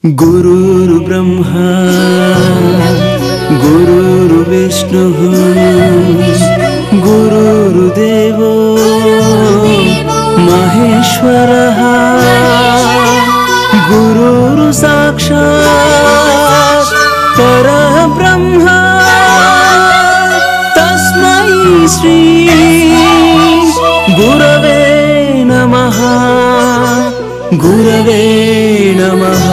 गुरुर् ब्रह्मा गुरुर्विष्णुः गुरुर्देवो महेश्वरः गुरुर् साक्षात् परब्रह्म तस्मै श्री गुरवे नमः गुरवे नमः।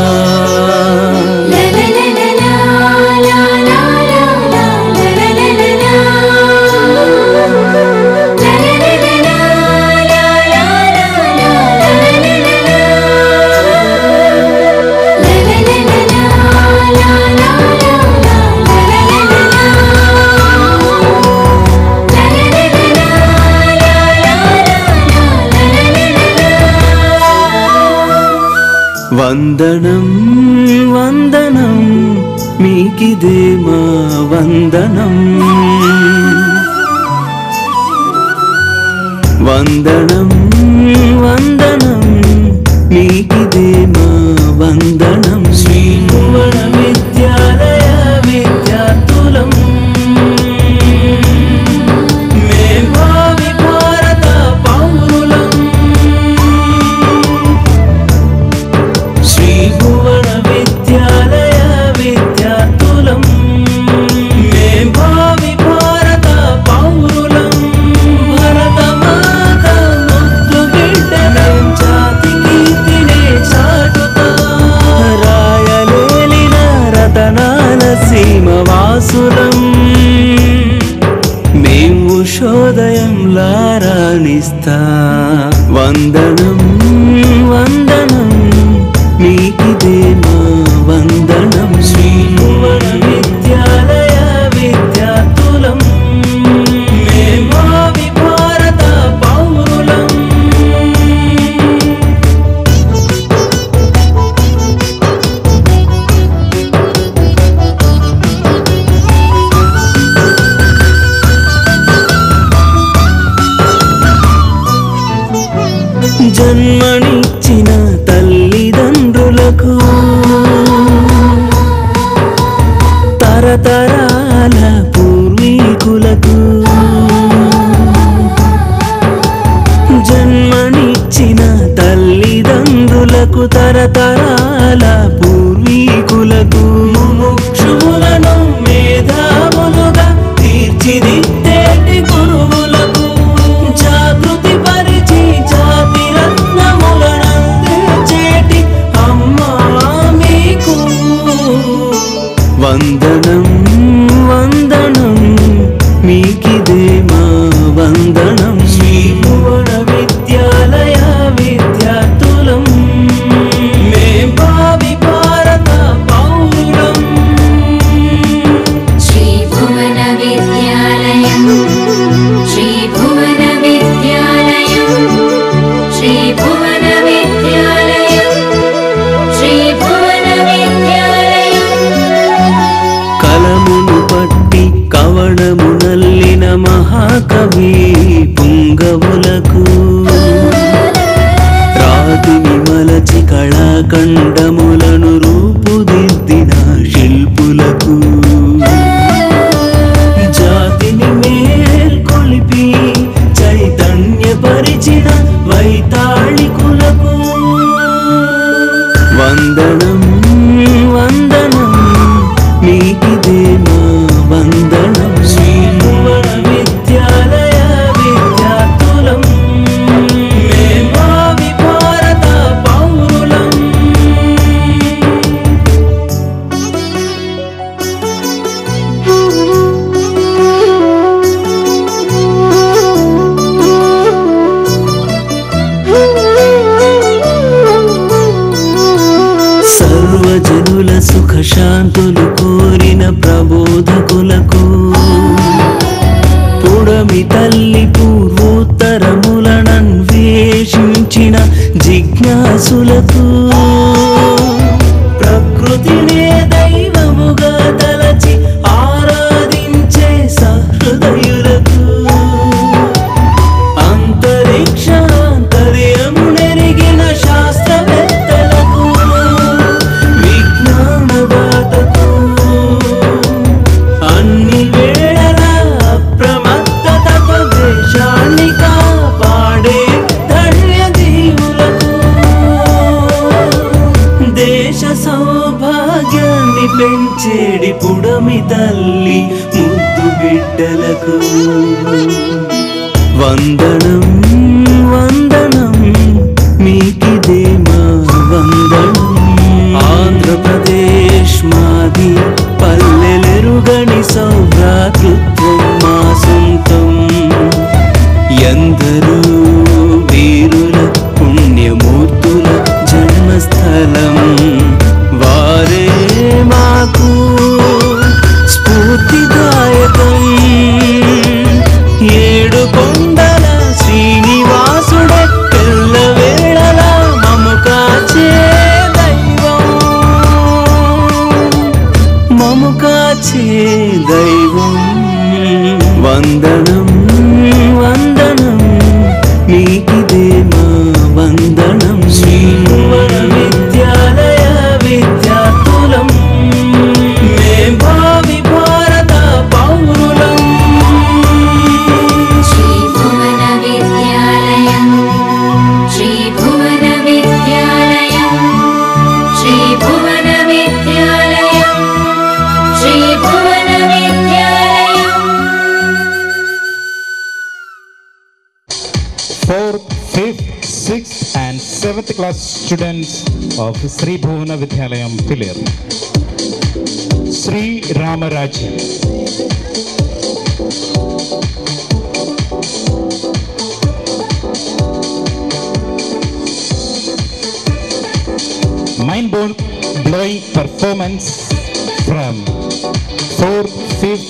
వందనం వందనం మీకిదే మా వందనం వందనం వందనం మీకిదే మా వందనం శ్రీ భువన విద్యాలయ విద్యార్థులం మేం భావి భారత పౌరులం శ్రీ భువన విద్యాలయ విద్యార్థులం మేం భావి భారత పౌరులం భరత మాత ముద్దు బిడ్డలం జాతి కీర్తినే చాటుతా రాయలేలిన రతనాల సీమ వాసులం మేం ఉషోదయంలా రాణిస్తా వందనం వందనం మీకిదే మా వందనం శ్రీ భువన విద్యాలయ విద్యార్థులం మేం భావి భారత పౌరులం జన్మనిచ్చిన తల్లిదండ్రులకు తరతరాల పూర్వీకులకు జన్మనిచ్చిన తల్లిదండ్రులకు తరతరాల పూర్వీకులకు ముముక్షువులను మేధావులుగా తీర్చిదిద్దేటి గురువులకు జాగృతి పరిచి జాతి రత్నములనందించేటి అమ్మా మీకు వందనం వందనం మీకిదే మా వందనం శ్రీ భువన విద్యాలయ విద్యార్థులం మేం భావి భారత పౌరులం శ్రీ భువన విద్యాలయం శ్రీ భువన విద్యాలయం శ్రీ భువన విద్యాలయం శ్రీ భువన విద్యాలయం కలమును పట్టి కవణము నల్లిన మహాకవి పుంగవులకు రాతిని మలచి కళాఖండములను రూపుదిద్దిన శిల్పులకు జాతిని మేల్కొలిపి చైతన్యపరిచిన వైతాళికులకు వందనం వందనం మీకిదే మా వందనం శ్రీ భువన విద్యాలయ విద్యార్థులం మేం భావి భారత పౌరులం సర్వజనుల సుఖశాంతులు కోరిన ప్రబోధకులకు పుడమి తల్లి పూర్వోత్తరములనన్వేషించిన జిజ్ఞాసులకు ప్రకృతినే దైవముగా తలచి ఆరాధించే సహృదయులకు అంతరిక్షాంతర్యమునెరిగిన శాస్త్రవేత్తలకు చేడి పుడమి తల్లి ముద్దు బిడ్డలకు వందనం వందనం మీకిదే మా వందనం. ఆంధ్రప్రదేశ్ మాది పల్లెలెరుగని సౌభ్రాతృత్వం మా సొంతం. ఎందరూ వీరుల పుణ్యమూర్తుల జన్మస్థలం. వారే మాకు స్ఫూర్తిదాయకం. ఏడు కొండల శ్రీనివాసుడే ఎల్లవేళలా మము కాచే దైవం. మము కాచే దైవం. వందనం వందనం మీకిదే మా వందనం. శ్రీ భువన విద్యాలయ విద్యార్థులం మేం భావి భారత పౌరులం. శ్రీ భువన విద్యాలయం శ్రీ భువన విద్యాలయం శ్రీ భువన విద్యాలయం శ్రీ భువన విద్యాలయం. 4th, 5th, 6th and 7th class students of Sri Bhuvana Vidyalayam Pillar. Sri Ramarajya. Mind-blowing performance from 4th, 5th